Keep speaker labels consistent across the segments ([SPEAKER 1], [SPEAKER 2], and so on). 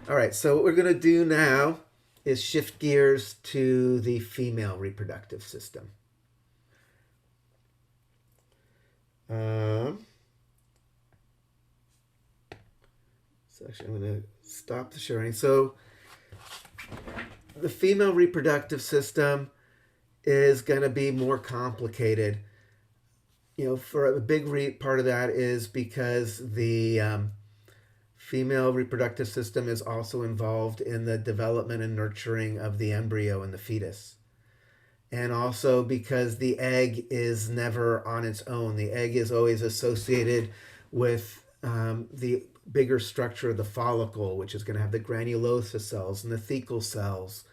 [SPEAKER 1] All right, so what we're going to do now is shift gears to the female reproductive system. Um, so actually, I'm going to stop the sharing. So the female reproductive system is going to be more complicated. For a big part of that is because the female reproductive system is also involved in the development and nurturing of the embryo and the fetus. And also because the egg is never on its own. The egg is always associated with the bigger structure of the follicle, which is going to have the granulosa cells and the thecal cells.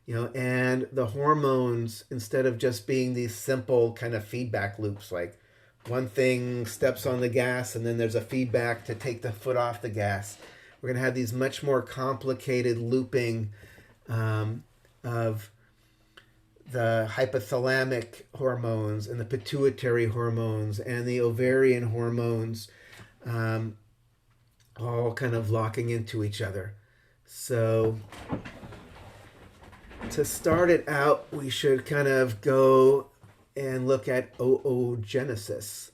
[SPEAKER 1] And the hormones, instead of just being these simple kind of feedback loops, like one thing steps on the gas and then there's a feedback to take the foot off the gas. We're going to have these much more complicated looping of the hypothalamic hormones and the pituitary hormones and the ovarian hormones, all kind of locking into each other. So to start it out, we should kind of go and look at oogenesis,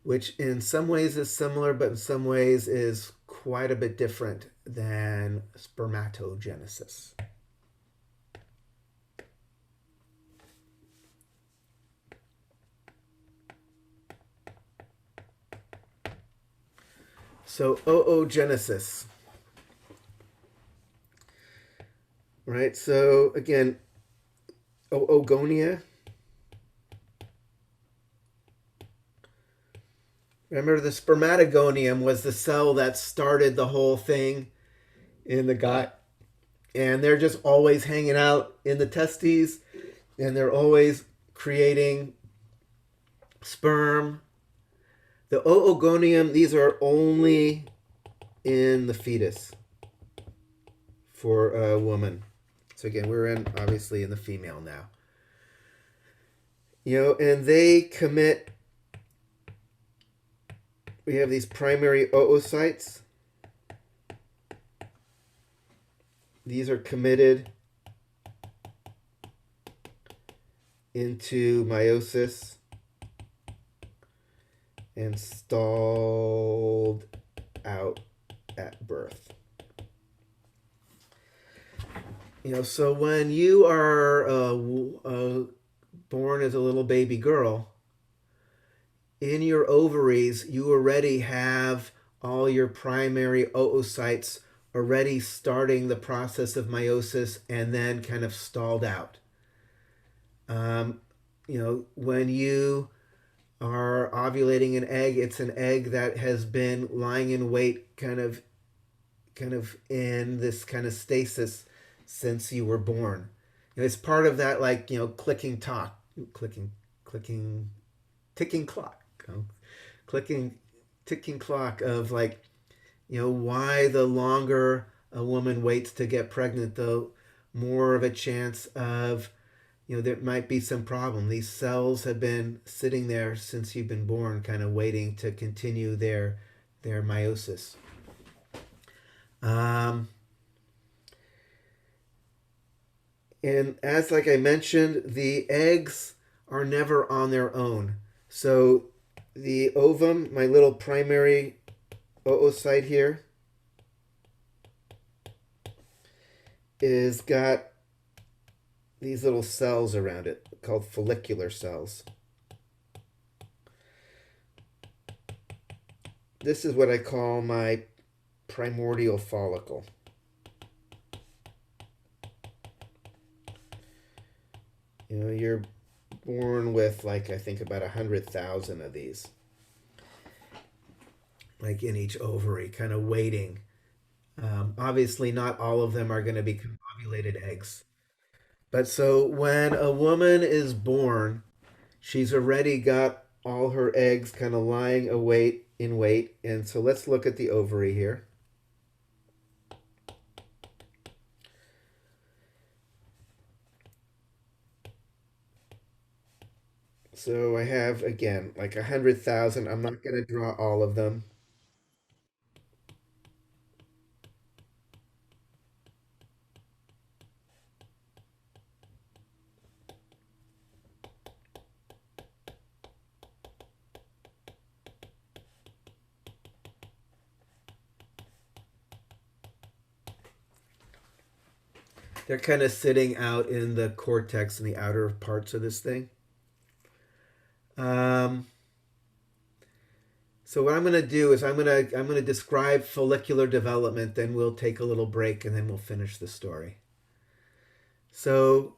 [SPEAKER 1] which in some ways is similar, but in some ways is quite a bit different than spermatogenesis. So oogenesis, right? So again, oogonia. Remember, the spermatogonium was the cell that started the whole thing in the gut, and they're just always hanging out in the testes, and they're always creating sperm. The oogonium, these are only in the fetus for a woman. So again, we're obviously in the female now. And they commit, we have these primary oocytes. These are committed into meiosis and stalled out at birth. So when you are born as a little baby girl, in your ovaries, you already have all your primary oocytes already starting the process of meiosis and then kind of stalled out. When you are ovulating an egg, it's an egg that has been lying in wait kind of in this kind of stasis since you were born. It's part of that, like, clicking ticking clock, clicking ticking clock of, like, why the longer a woman waits to get pregnant, the more of a chance of, there might be some problem. These cells have been sitting there since you've been born, kind of waiting to continue their meiosis. And as, like I mentioned, the eggs are never on their own. So the ovum, my little primary oocyte here, is got these little cells around it called follicular cells. This is what I call my primordial follicle. You're born with, like, I think about 100,000 of these, like, in each ovary, kind of waiting. Obviously, not all of them are going to become ovulated eggs. But so when a woman is born, she's already got all her eggs kind of lying in wait. And so let's look at the ovary here. So I have, again, like 100,000. I'm not going to draw all of them. They're kind of sitting out in the cortex and the outer parts of this thing. So what I'm going to do is I'm going to describe follicular development, then we'll take a little break, and then we'll finish the story. So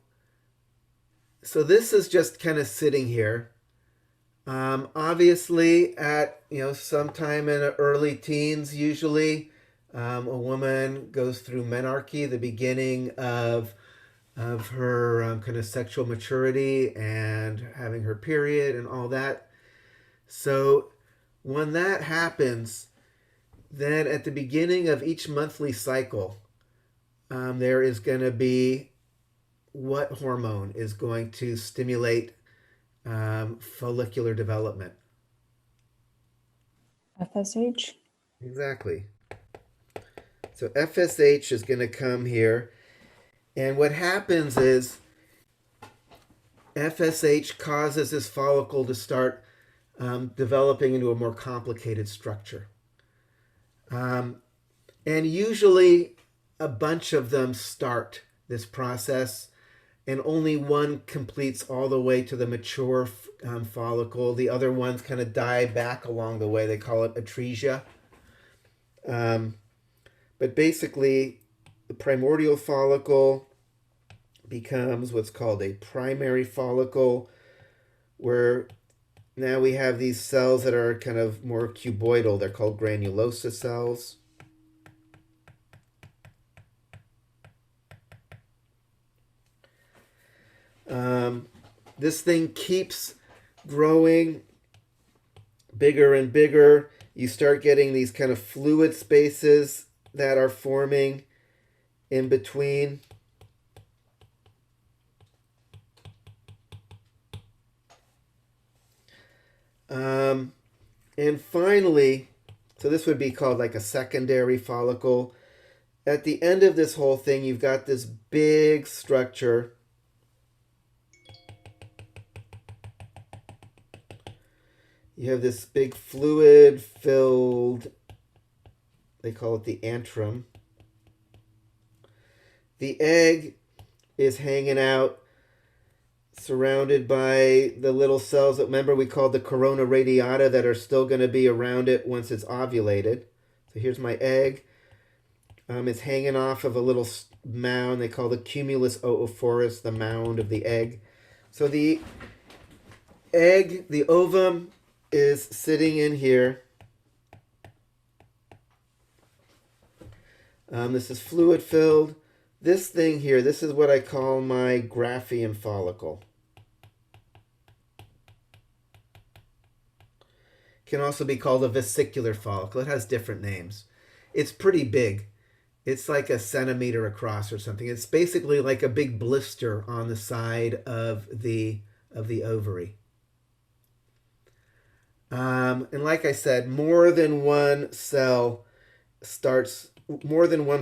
[SPEAKER 1] this is just kind of sitting here. Obviously, at sometime in the early teens, usually, a woman goes through menarche, the beginning of her kind of sexual maturity and having her period and all that. So when that happens, then at the beginning of each monthly cycle, there is going to be what hormone is going to stimulate follicular development.
[SPEAKER 2] FSH?
[SPEAKER 1] Exactly. So FSH is going to come here. And what happens is FSH causes this follicle to start developing into a more complicated structure. And usually a bunch of them start this process, and only one completes all the way to the mature follicle. The other ones kind of die back along the way. They call it atresia. But basically, the primordial follicle becomes what's called a primary follicle, where now we have these cells that are kind of more cuboidal. They're called granulosa cells. This thing keeps growing bigger and bigger. You start getting these kind of fluid spaces that are forming in between. And finally, so this would be called like a secondary follicle. At the end of this whole thing, you've got this big structure. You have this big fluid filled, they call it the antrum. The egg is hanging out, surrounded by the little cells that, remember, we called the corona radiata, that are still going to be around it once it's ovulated. So here's my egg. It's hanging off of a little mound they call the cumulus oophorus, the mound of the egg. So the egg, the ovum, is sitting in here. This is fluid filled. This thing here, this is what I call my Graafian follicle. Can also be called a vesicular follicle. It has different names. It's pretty big. It's like a centimeter across or something. It's basically like a big blister on the side of the ovary. And like I said, more than one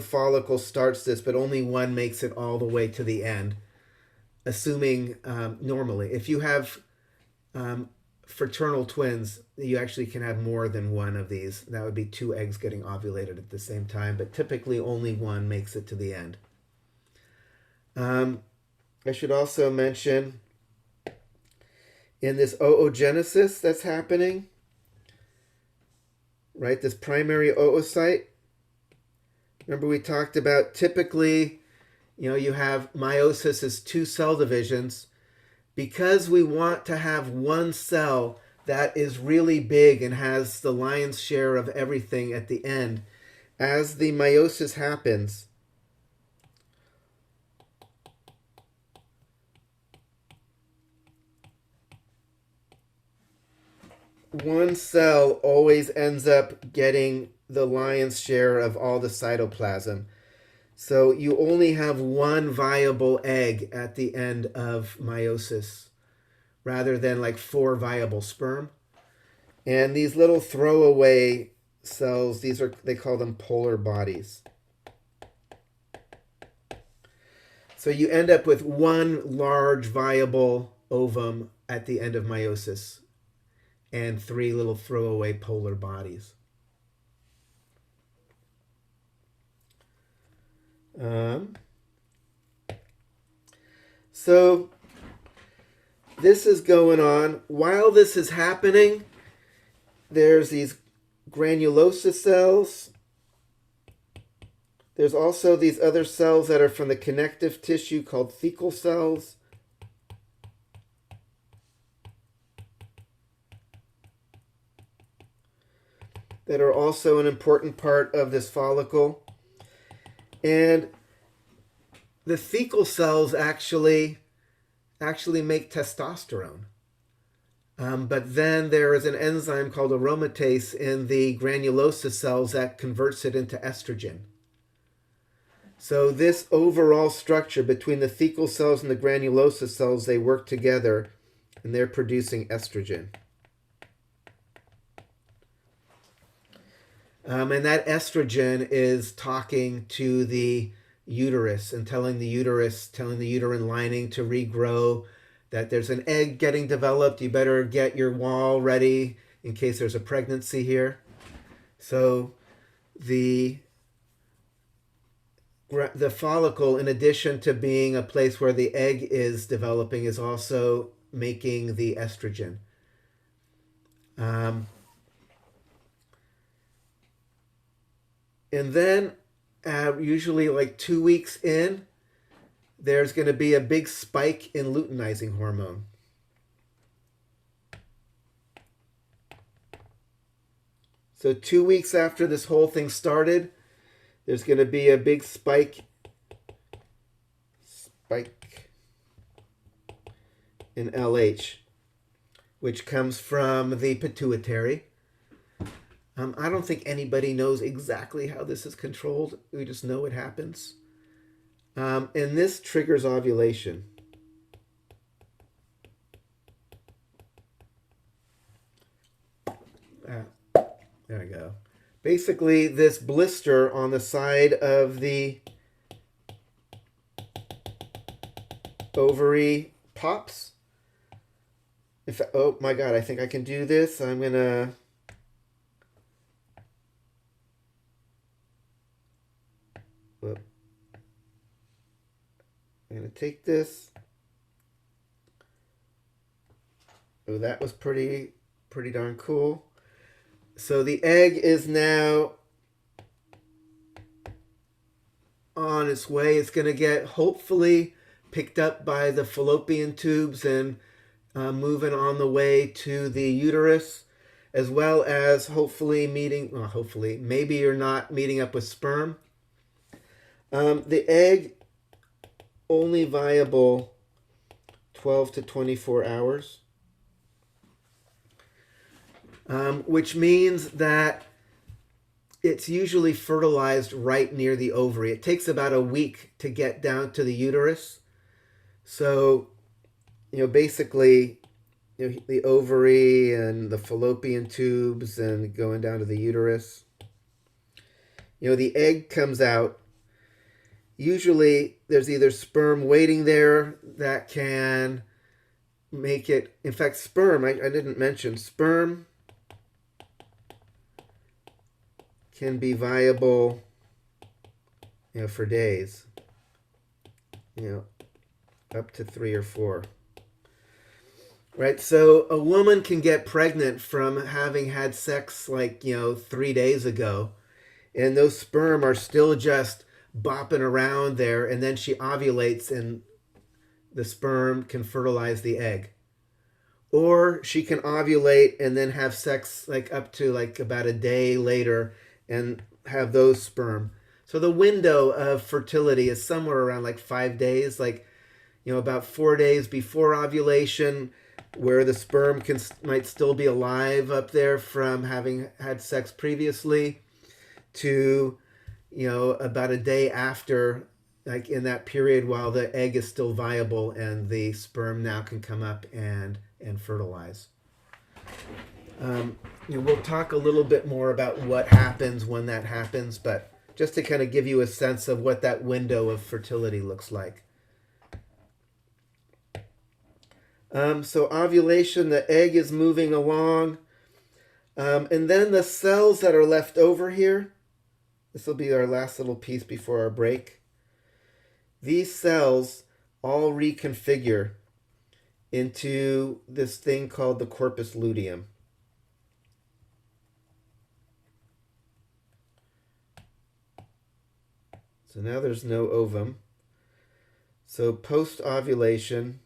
[SPEAKER 1] follicle starts this, but only one makes it all the way to the end, assuming normally. If you have fraternal twins, you actually can have more than one of these. That would be two eggs getting ovulated at the same time, but typically only one makes it to the end. I should also mention, in this oogenesis that's happening, right, this primary oocyte, remember we talked about typically, you have meiosis as two cell divisions. Because we want to have one cell that is really big and has the lion's share of everything at the end, as the meiosis happens, one cell always ends up getting the lion's share of all the cytoplasm. So you only have one viable egg at the end of meiosis, rather than like 4 viable sperm. And these little throwaway cells, they call them polar bodies. So you end up with one large viable ovum at the end of meiosis and 3 little throwaway polar bodies. So this is going on. While this is happening, there's these granulosa cells. There's also these other cells that are from the connective tissue called thecal cells. That are also an important part of this follicle. And the thecal cells actually make testosterone. But then there is an enzyme called aromatase in the granulosa cells that converts it into estrogen. So this overall structure between the thecal cells and the granulosa cells, they work together and they're producing estrogen. And that estrogen is talking to the uterus and telling the uterine lining to regrow, that there's an egg getting developed. You better get your wall ready in case there's a pregnancy here. So the follicle, in addition to being a place where the egg is developing, is also making the estrogen. And then usually like 2 weeks in, there's going to be a big spike in luteinizing hormone. So 2 weeks after this whole thing started, there's going to be a big spike in LH, which comes from the pituitary. I don't think anybody knows exactly how this is controlled. We just know it happens. And this triggers ovulation. There we go. Basically, this blister on the side of the ovary pops. Oh my God, I think I can do this. I'm going to... I'm going to take this. Oh, that was pretty darn cool. So the egg is now on its way. It's going to get hopefully picked up by the fallopian tubes and moving on the way to the uterus, as well as maybe you're not meeting up with sperm. The egg only viable 12 to 24 hours. Which means that it's usually fertilized right near the ovary. It takes about a week to get down to the uterus. So, basically, the ovary and the fallopian tubes and going down to the uterus. The egg comes out. Usually, there's either sperm waiting there that can make it. In fact, sperm, I didn't mention, sperm can be viable, for days, up to 3 or 4. Right? So a woman can get pregnant from having had sex 3 days ago, and those sperm are still just bopping around there, and then she ovulates and the sperm can fertilize the egg. Or she can ovulate and then have sex up to about a day later and have those sperm. So the window of fertility is somewhere around 5 days, about 4 days before ovulation, where the sperm might still be alive up there from having had sex previously, to about a day after, in that period while the egg is still viable and the sperm now can come up and fertilize. We'll talk a little bit more about what happens when that happens, but just to kind of give you a sense of what that window of fertility looks like. So ovulation, the egg is moving along, and then the cells that are left over here, this will be our last little piece before our break. These cells all reconfigure into this thing called the corpus luteum. So now there's no ovum. So post-ovulation,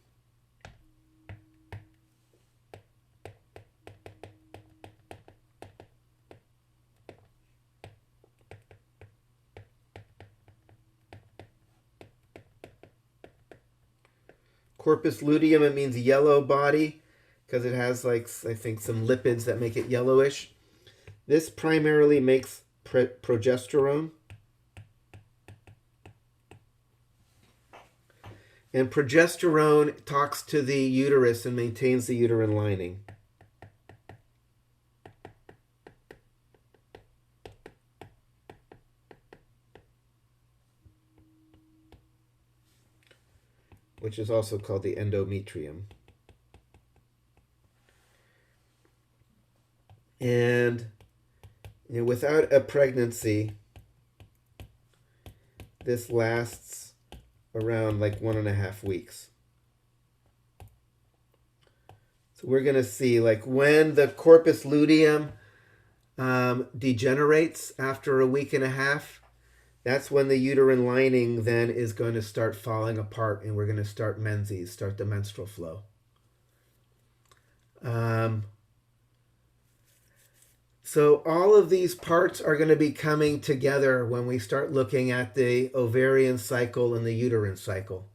[SPEAKER 1] corpus luteum, it means yellow body because it has, like, I think, some lipids that make it yellowish. This primarily makes progesterone. And progesterone talks to the uterus and maintains the uterine lining. Which is also called the endometrium. And without a pregnancy, this lasts around like 1.5 weeks. So we're going to see, like, when the corpus luteum degenerates after a 1.5 weeks, that's when the uterine lining then is going to start falling apart, and we're going to start menses, start the menstrual flow. So all of these parts are going to be coming together when we start looking at the ovarian cycle and the uterine cycle.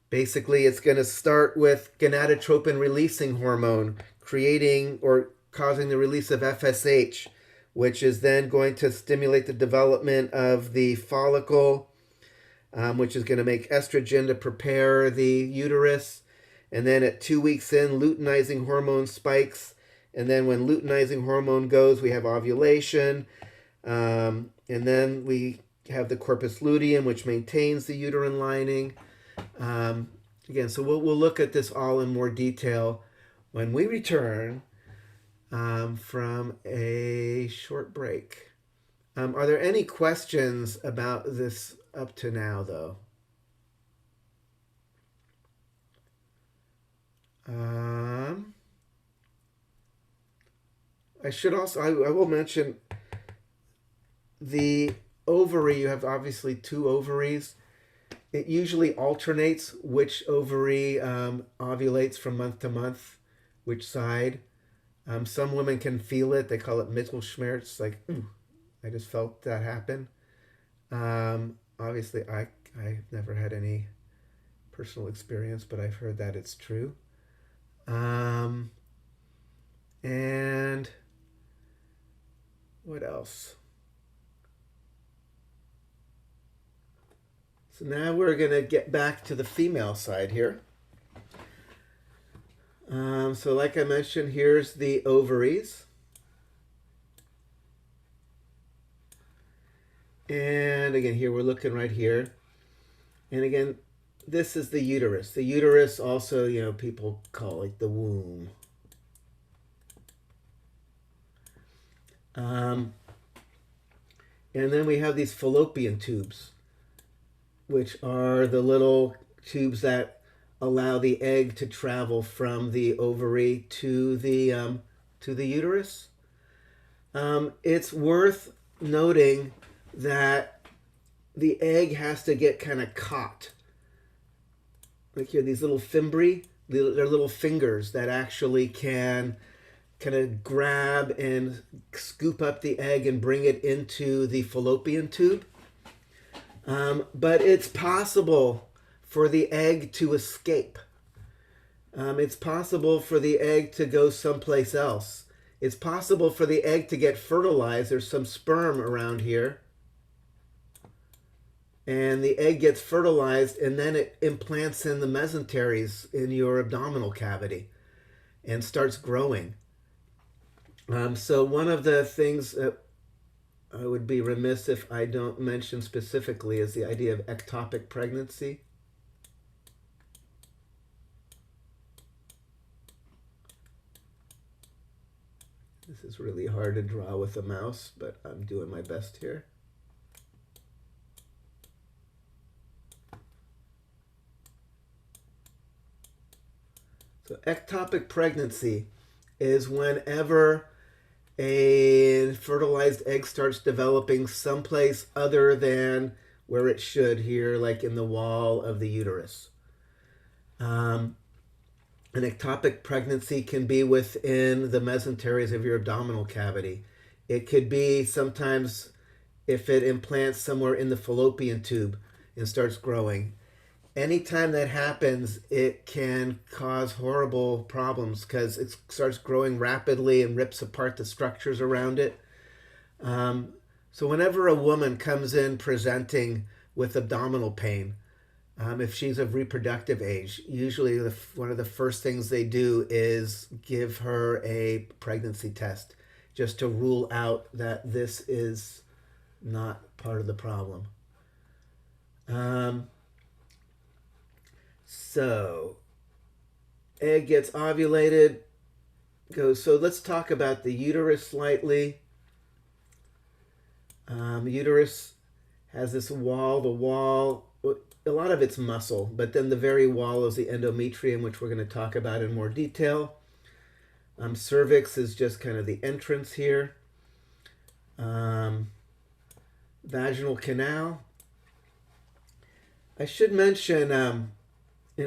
[SPEAKER 1] Basically, it's going to start with gonadotropin releasing hormone creating or causing the release of FSH, which is then going to stimulate the development of the follicle, which is going to make estrogen to prepare the uterus. And then at 2 weeks in, luteinizing hormone spikes. And then when luteinizing hormone goes, we have ovulation. And then we have the corpus luteum, which maintains the uterine lining. Again, so we'll look at this all in more detail when we return from a short break. Are there any questions about this up to now, though? I will mention the ovary. You have obviously 2 ovaries. It usually alternates which ovary ovulates from month to month, which side. Some women can feel it. They call it Mittelschmerz. Like, ooh, I just felt that happen. Obviously, I've never had any personal experience, but I've heard that it's true. And what else? So now we're going to get back to the female side here. So like I mentioned, here's the ovaries. And again, here we're looking right here. And again, this is the uterus. The uterus also, people call it the womb. And then we have these fallopian tubes, which are the little tubes that allow the egg to travel from the ovary to the uterus. It's worth noting that the egg has to get kind of caught. Like here, these little fimbriae, they're little fingers that actually can kind of grab and scoop up the egg and bring it into the fallopian tube. But it's possible for the egg to escape. It's possible for the egg to go someplace else. It's possible for the egg to get fertilized. There's some sperm around here. And the egg gets fertilized, and then it implants in the mesenteries in your abdominal cavity and starts growing. So one of the things that I would be remiss if I don't mention specifically is the idea of ectopic pregnancy. This is really hard to draw with a mouse, but I'm doing my best here. So ectopic pregnancy is whenever a fertilized egg starts developing someplace other than where it should here, like in the wall of the uterus. An ectopic pregnancy can be within the mesenteries of your abdominal cavity. It could be sometimes if it implants somewhere in the fallopian tube and starts growing. Anytime that happens, it can cause horrible problems because it starts growing rapidly and rips apart the structures around it. So whenever a woman comes in presenting with abdominal pain, if she's of reproductive age, usually one of the first things they do is give her a pregnancy test just to rule out that this is not part of the problem. So, egg gets ovulated, goes. So let's talk about the uterus slightly. Uterus has this wall. The wall, a lot of it's muscle, but then the very wall is the endometrium, which we're going to talk about in more detail. Cervix is just kind of the entrance here. Vaginal canal. I should mention, and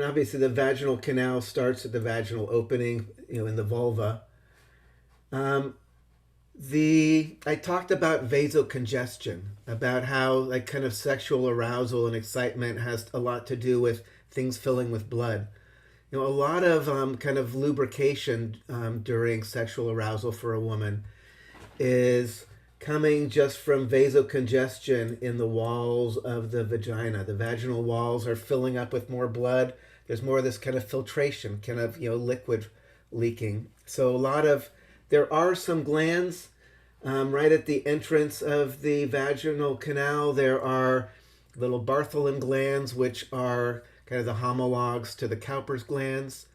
[SPEAKER 1] obviously the vaginal canal starts at the vaginal opening, in the vulva. I talked about vasocongestion, about how like kind of sexual arousal and excitement has a lot to do with things filling with blood. A lot of kind of lubrication during sexual arousal for a woman is coming just from vasocongestion in the walls of the vagina. The vaginal walls are filling up with more blood. There's more of this kind of filtration, kind of, liquid leaking. So there are some glands right at the entrance of the vaginal canal. There are little Bartholin glands, which are kind of the homologs to the Cowper's glands,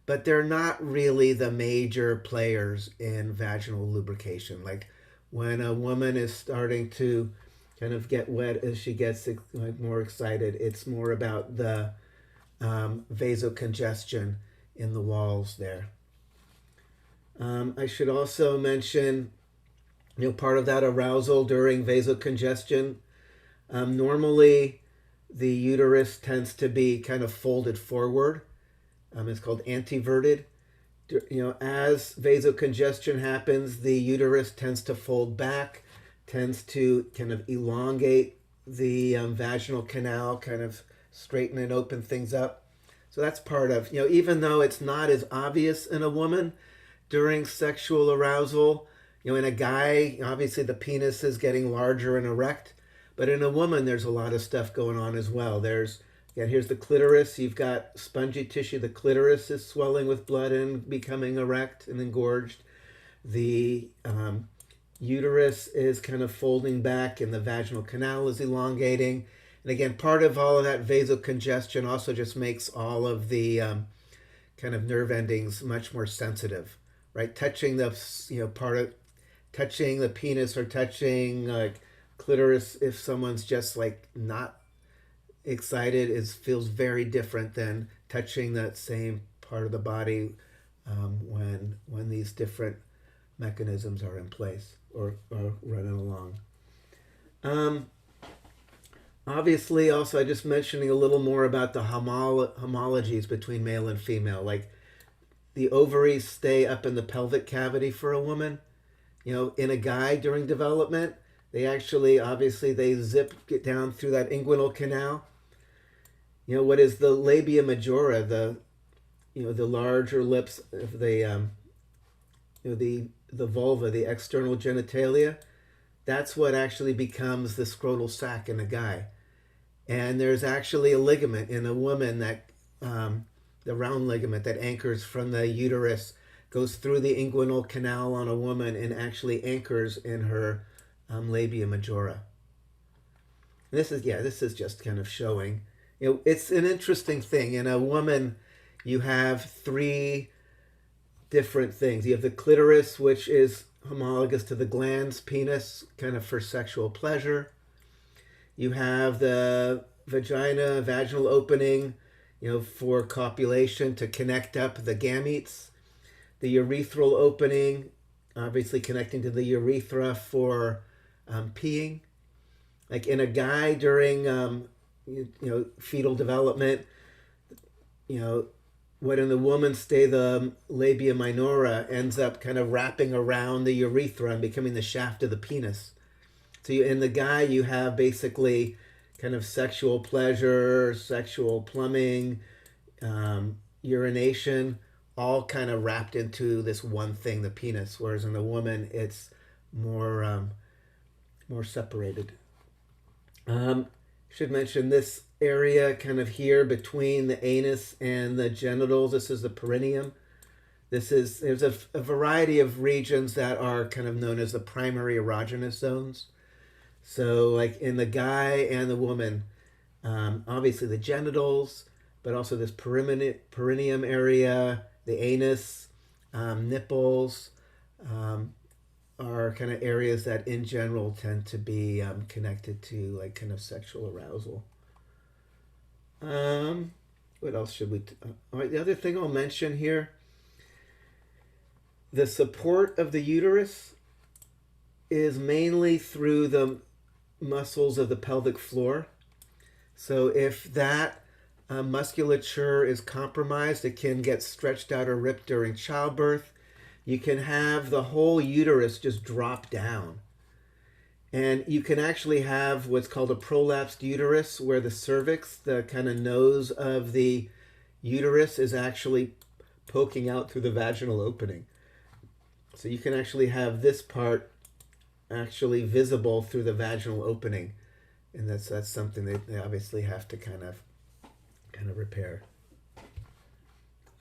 [SPEAKER 1] but they're not really the major players in vaginal lubrication. Like when a woman is starting to kind of get wet as she gets more excited, it's more about the vasocongestion in the walls there. I should also mention, part of that arousal during vasocongestion, normally the uterus tends to be kind of folded forward. It's called anteverted. As vasocongestion happens, the uterus tends to fold back, tends to kind of elongate the vaginal canal, kind of straighten and open things up. So that's part of, even though it's not as obvious in a woman during sexual arousal, in a guy, obviously the penis is getting larger and erect, but in a woman, there's a lot of stuff going on as well. Here's the clitoris. You've got spongy tissue. The clitoris is swelling with blood and becoming erect and engorged. The uterus is kind of folding back and the vaginal canal is elongating. And again, part of all of that vasocongestion also just makes all of the kind of nerve endings much more sensitive, right? Touching touching the penis or touching like clitoris, if someone's just like not excited, feels very different than touching that same part of the body when these different mechanisms are in place or running along. Obviously, also I just mentioning a little more about the homologies between male and female. Like the ovaries stay up in the pelvic cavity for a woman. In a guy during development, they get down through that inguinal canal. What is the labia majora, the larger lips of the vulva, the external genitalia. That's what actually becomes the scrotal sac in a guy. And there's actually a ligament in a woman that the round ligament that anchors from the uterus, goes through the inguinal canal on a woman and actually anchors in her labia majora. And this is just kind of showing. It's an interesting thing. In a woman, you have three different things. You have the clitoris, which is homologous to the glans, penis, kind of for sexual pleasure. You have the vagina, vaginal opening, for copulation to connect up the gametes. The urethral opening, obviously connecting to the urethra for peeing. Like in a guy during fetal development, what in the woman stay the labia minora ends up kind of wrapping around the urethra and becoming the shaft of the penis. So in the guy, you have basically kind of sexual pleasure, sexual plumbing, urination, all kind of wrapped into this one thing, the penis. Whereas in the woman, it's more separated. Should mention this area kind of here between the anus and the genitals. This is the perineum. There's a variety of regions that are kind of known as the primary erogenous zones. So like in the guy and the woman, obviously the genitals, but also this perineum area, the anus, nipples, are kind of areas that in general tend to be connected to like kind of sexual arousal. What else should we? All right, the other thing I'll mention here, the support of the uterus is mainly through the muscles of the pelvic floor. So if that musculature is compromised, it can get stretched out or ripped during childbirth. You can have the whole uterus just drop down. And you can actually have what's called a prolapsed uterus, where the cervix, the kind of nose of the uterus, is actually poking out through the vaginal opening. So you can actually have this part actually visible through the vaginal opening. And that's something they obviously have to kind of repair.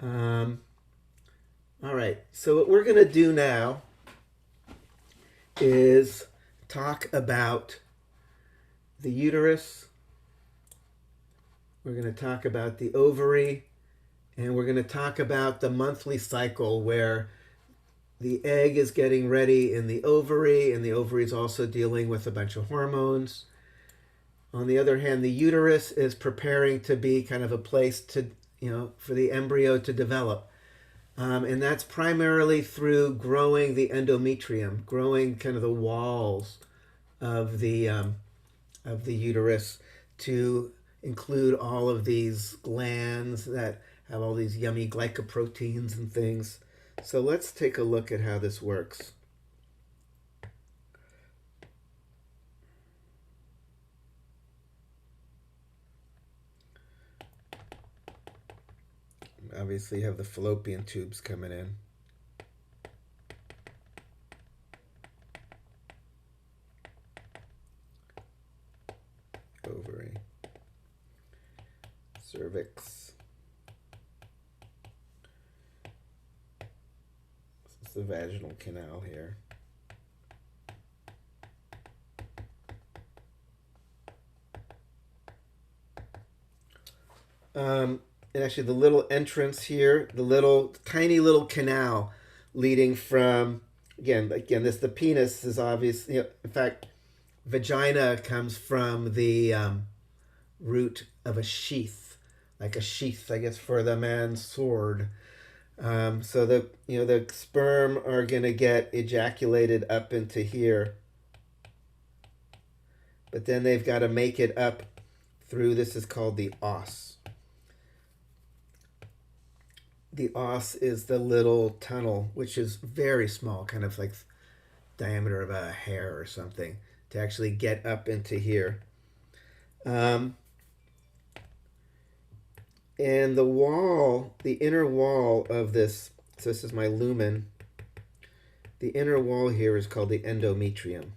[SPEAKER 1] All right, so what we're going to do now is talk about the uterus. We're going to talk about the ovary, and we're going to talk about the monthly cycle where the egg is getting ready in the ovary, and the ovary is also dealing with a bunch of hormones. On the other hand, the uterus is preparing to be kind of a place to, for the embryo to develop. And that's primarily through growing the endometrium, growing kind of the walls of the uterus to include all of these glands that have all these yummy glycoproteins and things. So let's take a look at how this works. Obviously, you have the fallopian tubes coming in. Ovary. Cervix. This is the vaginal canal here. And actually the little entrance here, the tiny little canal leading from, again, the penis is obvious. In fact, vagina comes from the root of a sheath, like a sheath, I guess, for the man's sword. So the sperm are going to get ejaculated up into here. But then they've got to make it up through, this is called the os. The os is the little tunnel, which is very small, kind of like diameter of a hair or something, to actually get up into here. And the wall, the inner wall of this, so this is my lumen, the inner wall here is called the endometrium.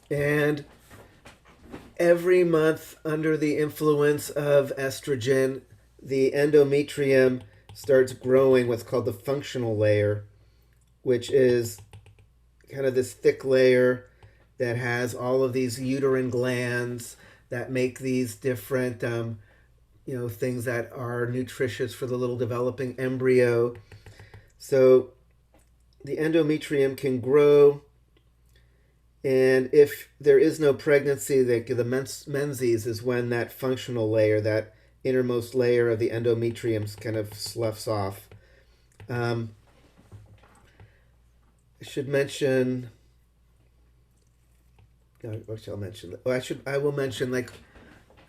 [SPEAKER 1] And every month, under the influence of estrogen, the endometrium starts growing what's called the functional layer, which is kind of this thick layer that has all of these uterine glands that make these different, things that are nutritious for the little developing embryo. So the endometrium can grow And if there is no pregnancy, the menses is when that functional layer, that innermost layer of the endometrium, kind of sloughs off. Um, I should mention. What shall I mention? Oh, I will mention, like,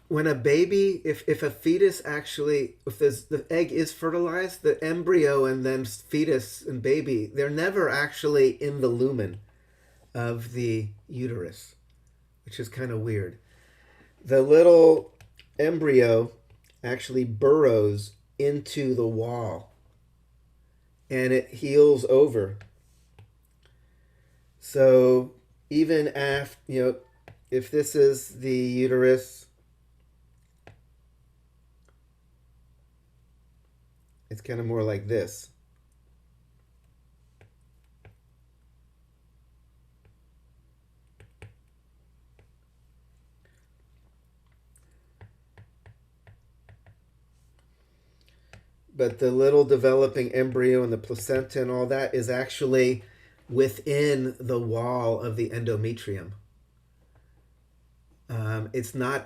[SPEAKER 1] when a baby, if a fetus actually, if the egg is fertilized, the embryo and then fetus and baby, they're never actually in the lumen of the uterus, which is kind of weird. The little embryo actually burrows into the wall and it heals over. So even after, if this is the uterus, it's kind of more like this. But the little developing embryo and the placenta and all that is actually within the wall of the endometrium. It's not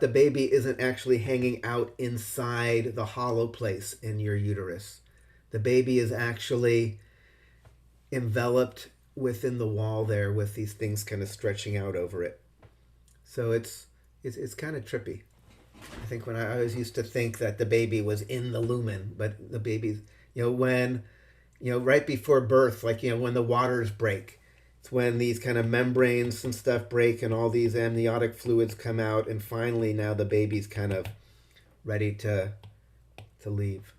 [SPEAKER 1] the baby isn't actually hanging out inside the hollow place in your uterus. The baby is actually enveloped within the wall there with these things kind of stretching out over it. So it's kind of trippy. I think when I always used to think that the baby was in the lumen, but the baby's, when, right before birth, like, when the waters break, it's when these kind of membranes and stuff break and all these amniotic fluids come out. And finally, now the baby's kind of ready to leave.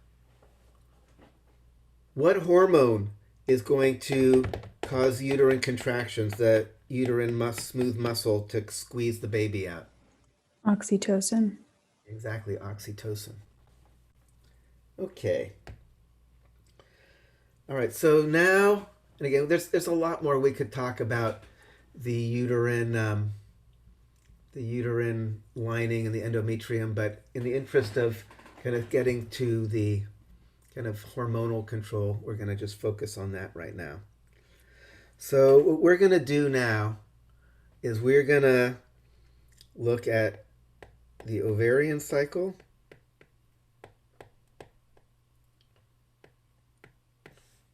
[SPEAKER 1] What hormone is going to cause uterine contractions, the uterine smooth muscle to squeeze the baby out?
[SPEAKER 2] Oxytocin.
[SPEAKER 1] Exactly, oxytocin. Okay. All right. So now, and again, there's a lot more we could talk about the uterine lining and the endometrium, but in the interest of kind of getting to the kind of hormonal control, we're going to just focus on that right now. So what we're going to do now is we're going to look at the ovarian cycle.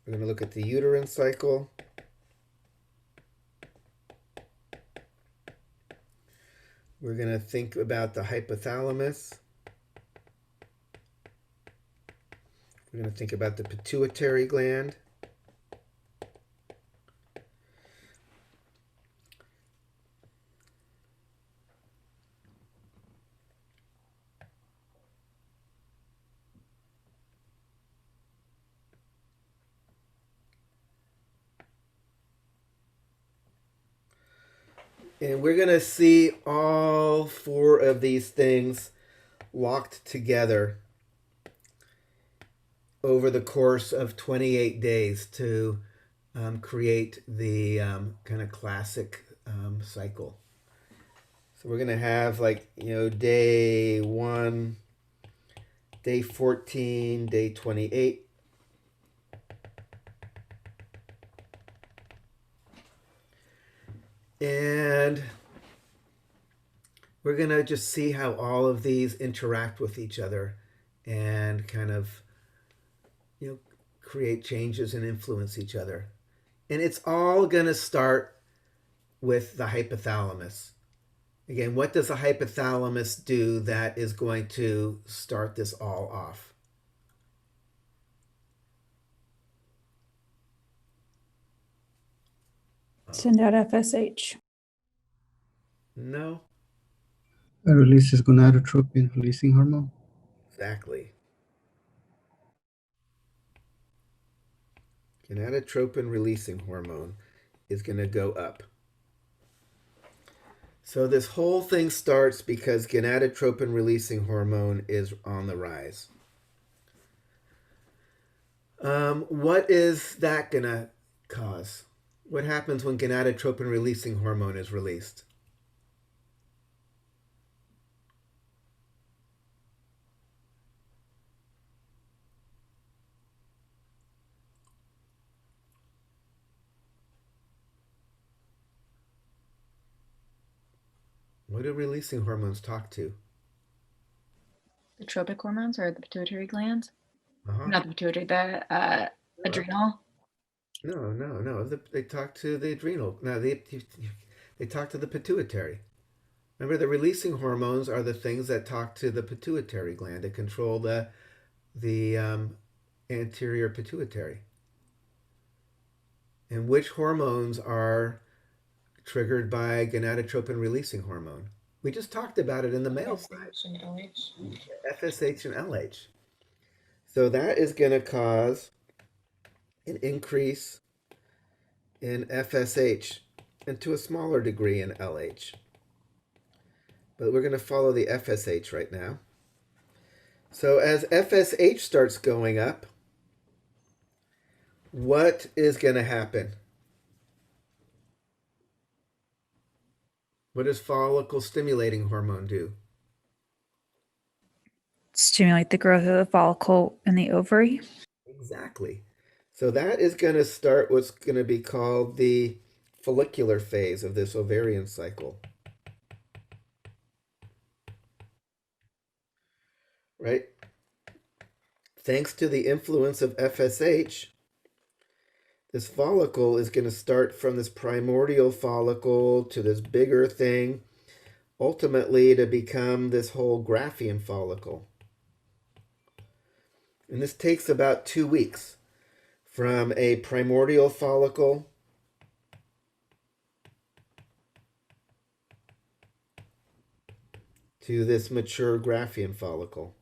[SPEAKER 1] We're going to look at the uterine cycle. We're going to think about the hypothalamus. We're going to think about the pituitary gland. And we're going to see all four of these things locked together over the course of 28 days to create the kind of classic cycle. So we're going to have, like, day 1, day 14, day 28. And we're going to just see how all of these interact with each other and kind of, create changes and influence each other. And it's all going to start with the hypothalamus. Again, what does the hypothalamus do that is going to start this all off?
[SPEAKER 2] Send out FSH.
[SPEAKER 1] No,
[SPEAKER 3] It releases gonadotropin releasing hormone.
[SPEAKER 1] exactly. Gonadotropin releasing hormone is going to go up. So this whole thing starts because gonadotropin releasing hormone is on the rise. What is that going to cause? What happens when gonadotropin releasing hormone is released? What do releasing hormones talk to?
[SPEAKER 4] The tropic hormones or the pituitary glands?
[SPEAKER 1] Uh-huh.
[SPEAKER 4] Not the pituitary, the adrenal.
[SPEAKER 1] No. They talk to the adrenal. No, they talk to the pituitary. Remember, the releasing hormones are the things that talk to the pituitary gland to control the anterior pituitary. And which hormones are triggered by gonadotropin releasing hormone? We just talked about it in the male side. FSH and LH. So that is going to cause an increase in FSH and to a smaller degree in LH. But we're going to follow the FSH right now. So as FSH starts going up, what is going to happen? What does follicle stimulating hormone do?
[SPEAKER 2] Stimulate the growth of the follicle in the ovary.
[SPEAKER 1] Exactly. So that is going to start what's going to be called the follicular phase of this ovarian cycle. Right? Thanks to the influence of FSH, this follicle is going to start from this primordial follicle to this bigger thing, ultimately to become this whole Graafian follicle. And this takes about 2 weeks from a primordial follicle to this mature Graafian follicle.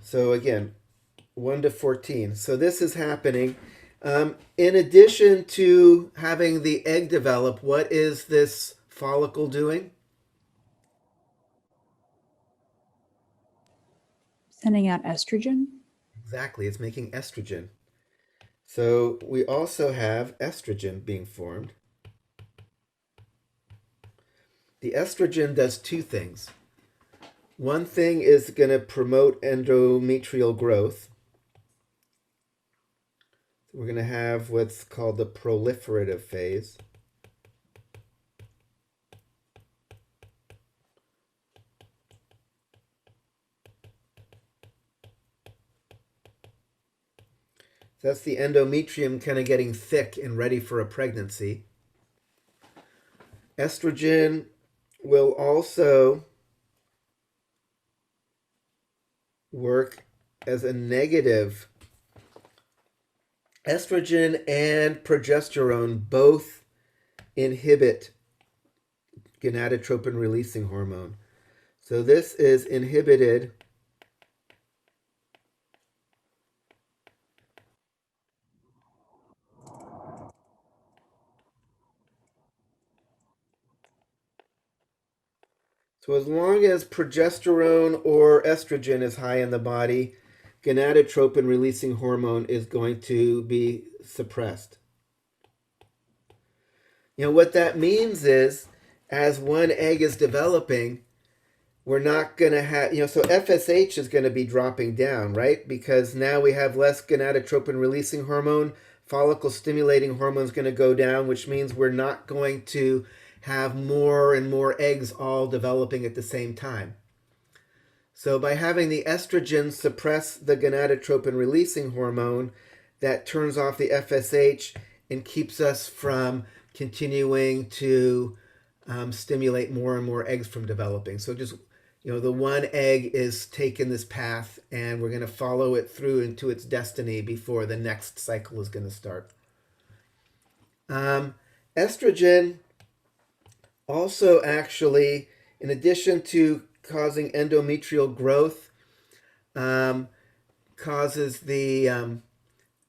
[SPEAKER 1] So again, 1 to 14. So this is happening. In addition to having the egg develop, what is this follicle doing?
[SPEAKER 2] Sending out estrogen.
[SPEAKER 1] Exactly, it's making estrogen. So we also have estrogen being formed. The estrogen does 2 things. One thing is going to promote endometrial growth. We're going to have what's called the proliferative phase. That's the endometrium kind of getting thick and ready for a pregnancy. Estrogen will also work as a negative. Estrogen and progesterone both inhibit gonadotropin releasing hormone. So this is inhibited So as long as progesterone or estrogen is high in the body, gonadotropin releasing hormone is going to be suppressed. What that means is as one egg is developing, we're not going to have, so FSH is going to be dropping down, right? Because now we have less gonadotropin releasing hormone, follicle stimulating hormone is going to go down, which means we're not going to have more and more eggs all developing at the same time. So by having the estrogen suppress the gonadotropin releasing hormone, that turns off the FSH and keeps us from continuing to stimulate more and more eggs from developing. So just, the one egg is taking this path and we're going to follow it through into its destiny before the next cycle is going to start. Estrogen also actually, in addition to causing endometrial growth, causes the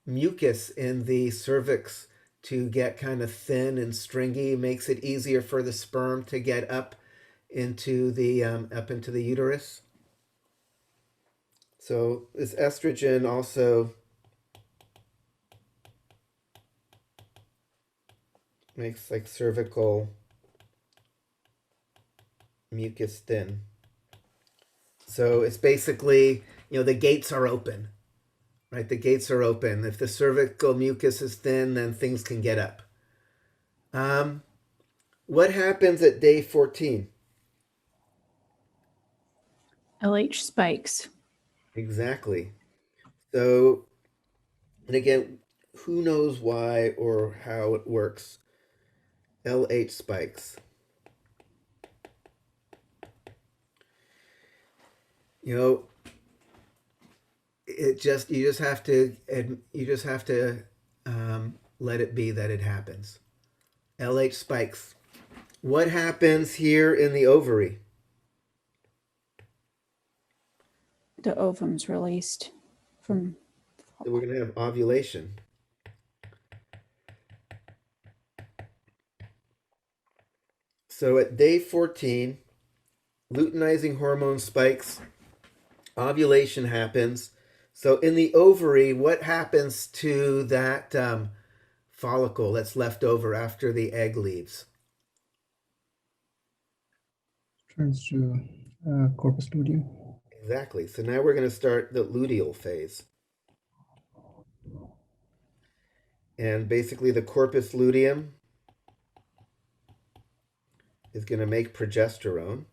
[SPEAKER 1] mucus in the cervix to get kind of thin and stringy, makes it easier for the sperm to get up into the uterus. So this estrogen also makes like cervical mucus thin. So it's basically, the gates are open, right? The gates are open. If the cervical mucus is thin, then things can get up. Um, what happens at day 14?
[SPEAKER 5] LH spikes.
[SPEAKER 1] Exactly. So, and again, who knows why or how it works? LH spikes. You know, you just have to let it be that it happens. LH spikes. What happens here in the ovary?
[SPEAKER 5] The ovum's released from.
[SPEAKER 1] So we're going to have ovulation. So at day 14, luteinizing hormone spikes, ovulation happens. So in the ovary, what happens to that follicle that's left over after the egg leaves?
[SPEAKER 3] Turns to corpus luteum.
[SPEAKER 1] Exactly. So now we're going to start the luteal phase. And basically the corpus luteum is going to make progesterone.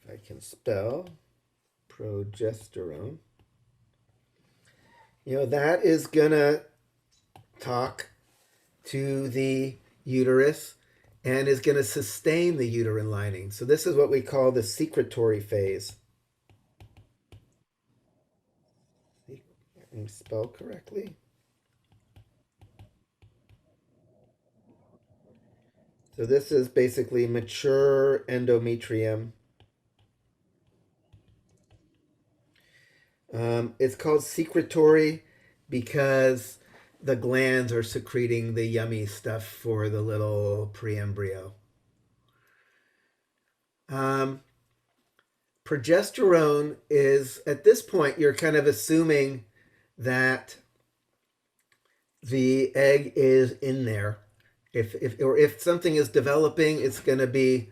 [SPEAKER 1] If I can spell progesterone. You know, that is going to talk to the uterus and is going to sustain the uterine lining. So this is what we call the secretory phase. Let me spell correctly. So this is basically mature endometrium. It's called secretory because the glands are secreting the yummy stuff for the little preembryo. Progesterone is, at this point, you're kind of assuming that the egg is in there. If something is developing, it's going to be,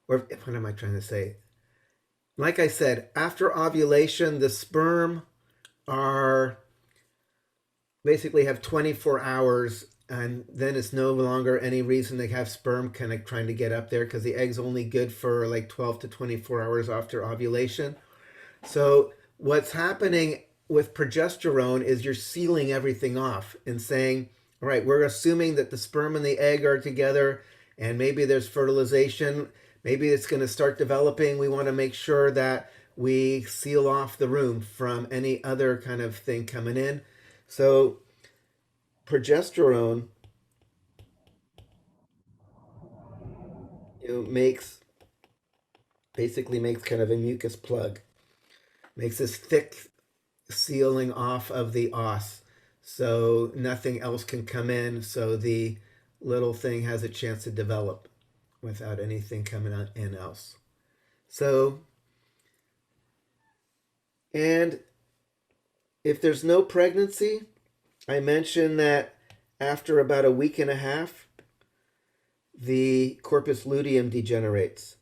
[SPEAKER 1] or what am I trying to say? Like I said, after ovulation, the sperm are basically have 24 hours, and then it's no longer any reason to have sperm kind of trying to get up there because the egg's only good for like 12 to 24 hours after ovulation. So what's happening with progesterone is you're sealing everything off and saying, all right, we're assuming that the sperm and the egg are together and maybe there's fertilization. Maybe it's going to start developing. We want to make sure that we seal off the room from any other kind of thing coming in. So progesterone, basically makes kind of a mucus plug, makes this thick sealing off of the os, so nothing else can come in. So the little thing has a chance to develop without anything coming in else. So, and if there's no pregnancy, I mentioned that after about a week and a half, the corpus luteum degenerates.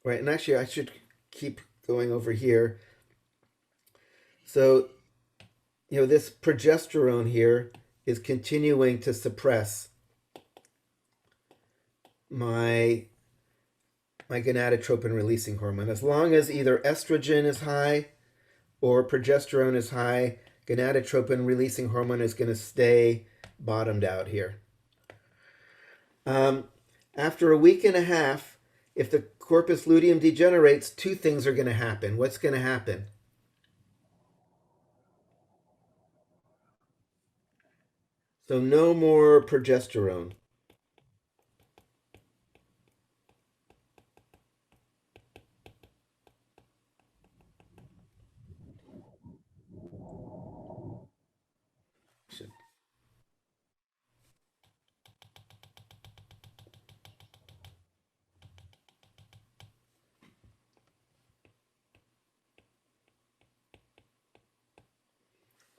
[SPEAKER 1] Right, and actually I should keep going over here. So, this progesterone here is continuing to suppress my gonadotropin releasing hormone. As long as either estrogen is high or progesterone is high, gonadotropin releasing hormone is going to stay bottomed out here. After a week and a half, if the corpus luteum degenerates, two things are going to happen. What's going to happen? So no more progesterone.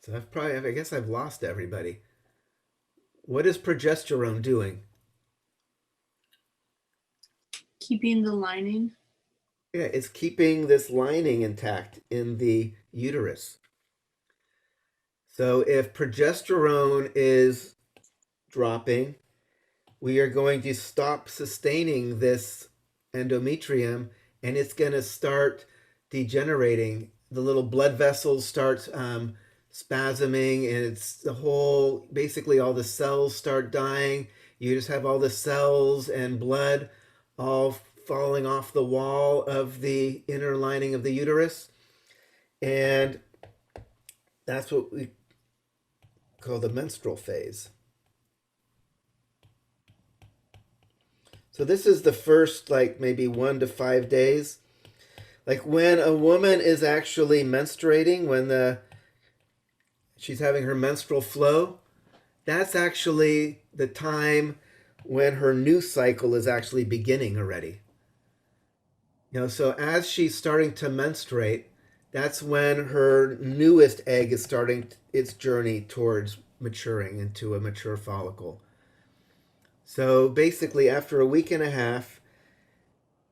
[SPEAKER 1] So I guess I've lost everybody. What is progesterone doing?
[SPEAKER 6] Keeping the lining.
[SPEAKER 1] Yeah, it's keeping this lining intact in the uterus. So if progesterone is dropping, we are going to stop sustaining this endometrium, and it's going to start degenerating. The little blood vessels start spasming, and it's the whole, basically all the cells start dying. You just have all the cells and blood all falling off the wall of the inner lining of the uterus. And that's what we call the menstrual phase. So this is the first, like, maybe 1 to 5 days. Like when a woman is actually menstruating, when she's having her menstrual flow, that's actually the time when her new cycle is actually beginning already. So as she's starting to menstruate, that's when her newest egg is starting its journey towards maturing into a mature follicle. So basically, after a week and a half,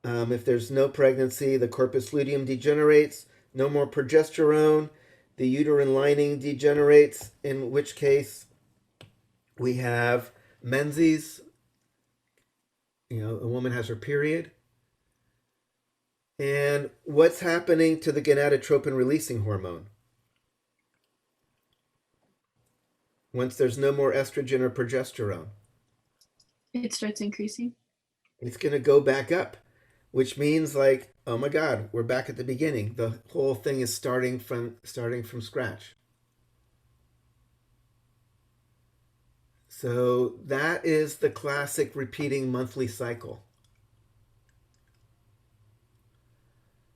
[SPEAKER 1] if there's no pregnancy, the corpus luteum degenerates, no more progesterone, the uterine lining degenerates, in which case we have menses. A woman has her period. And what's happening to the gonadotropin releasing hormone? Once there's no more estrogen or progesterone,
[SPEAKER 6] It starts increasing.
[SPEAKER 1] it's going to go back up, which means, like, oh my God, we're back at the beginning. The whole thing is starting from scratch. So that is the classic repeating monthly cycle.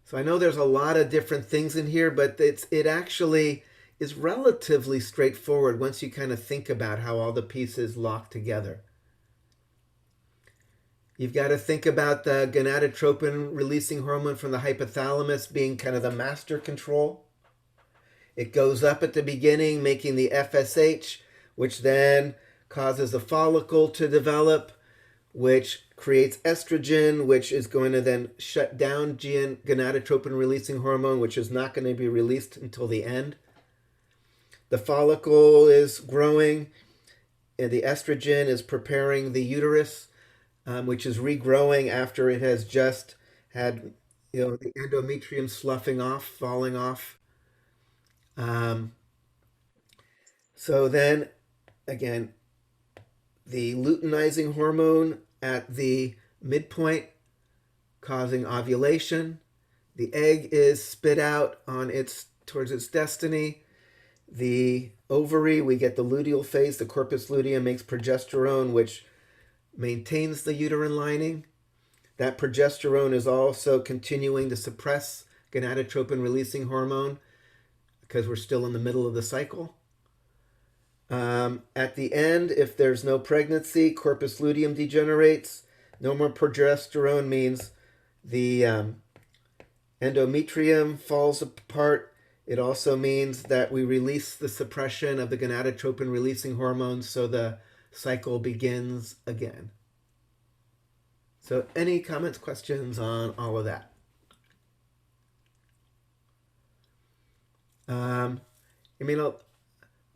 [SPEAKER 1] So I know there's a lot of different things in here, but it actually is relatively straightforward once you kind of think about how all the pieces lock together. You've got to think about the gonadotropin releasing hormone from the hypothalamus being kind of the master control. It goes up at the beginning, making the FSH, which then causes a follicle to develop, which creates estrogen, which is going to then shut down gonadotropin releasing hormone, which is not going to be released until the end. The follicle is growing, and the estrogen is preparing the uterus, which is regrowing after it has just had, the endometrium sloughing off, falling off. So then, again, the luteinizing hormone at the midpoint causing ovulation. The egg is spit out towards its destiny. The ovary, we get the luteal phase. The corpus luteum makes progesterone, which maintains the uterine lining. That progesterone is also continuing to suppress gonadotropin releasing hormone because we're still in the middle of the cycle. At the end, if there's no pregnancy, corpus luteum degenerates. No more progesterone means the endometrium falls apart. It also means that we release the suppression of the gonadotropin releasing hormones, so the cycle begins again. So any comments, questions on all of that?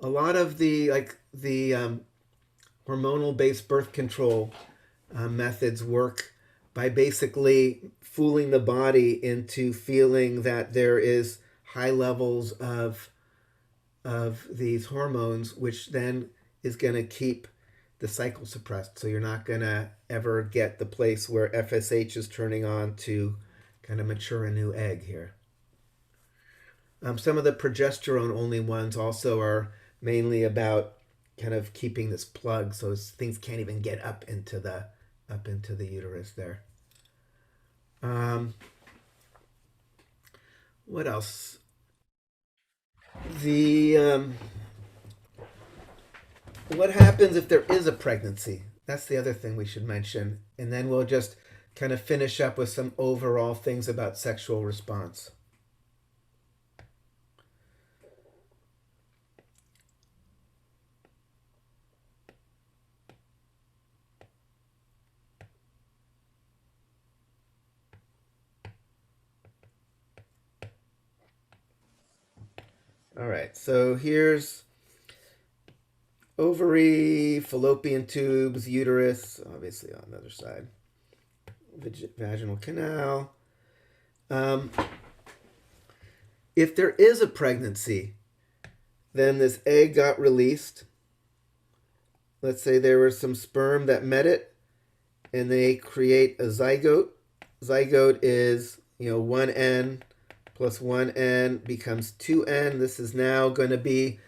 [SPEAKER 1] A lot of the hormonal-based birth control methods work by basically fooling the body into feeling that there is high levels of these hormones, which then is going to keep the cycle suppressed. So you're not going to ever get the place where FSH is turning on to kind of mature a new egg here. Some of the progesterone only ones also are mainly about kind of keeping this plug so things can't even get up into the uterus there. What else? What happens if there is a pregnancy? That's the other thing we should mention. And then we'll just kind of finish up with some overall things about sexual response. All right, so here's ovary, fallopian tubes, uterus, obviously on the other side, vaginal canal. If there is a pregnancy, then this egg got released. Let's say there was some sperm that met it, and they create a zygote. Zygote is, 1N plus 1N becomes 2N. This is now going to be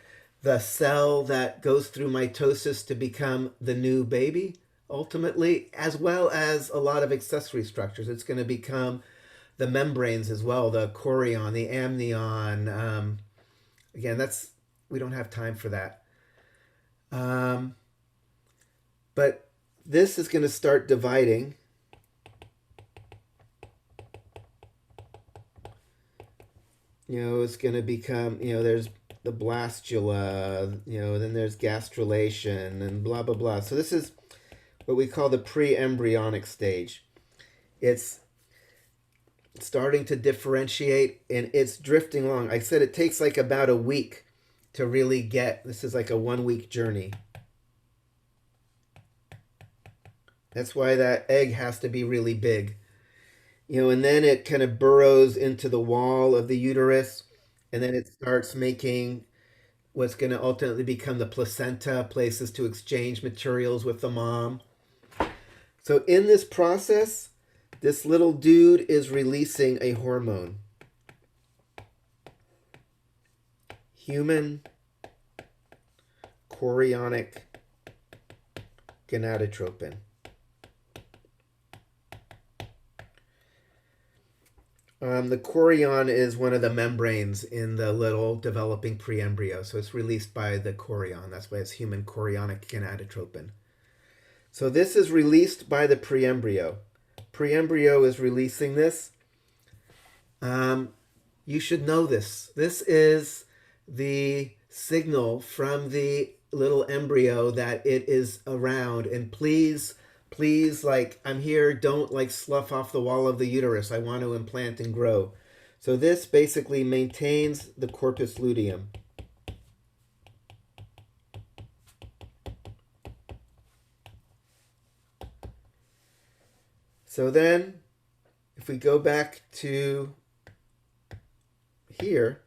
[SPEAKER 1] the cell that goes through mitosis to become the new baby, ultimately, as well as a lot of accessory structures. It's going to become the membranes as well, the chorion, the amnion. Again, we don't have time for that. But this is going to start dividing. It's going to become, there's the blastula, then there's gastrulation and blah, blah, blah. So this is what we call the pre-embryonic stage. It's starting to differentiate and it's drifting along. I said it takes like about a week to really this is like a 1-week journey. That's why that egg has to be really big. And then it kind of burrows into the wall of the uterus, and then it starts making what's going to ultimately become the placenta, places to exchange materials with the mom. So in this process, this little dude is releasing a hormone. Human chorionic gonadotropin. The chorion is one of the membranes in the little developing preembryo. So it's released by the chorion. That's why it's human chorionic gonadotropin. So this is released by the preembryo. Preembryo is releasing this. You should know this. This is the signal from the little embryo that it is around. And please, like, I'm here, don't like slough off the wall of the uterus. I want to implant and grow. So this basically maintains the corpus luteum. So then, if we go back to here,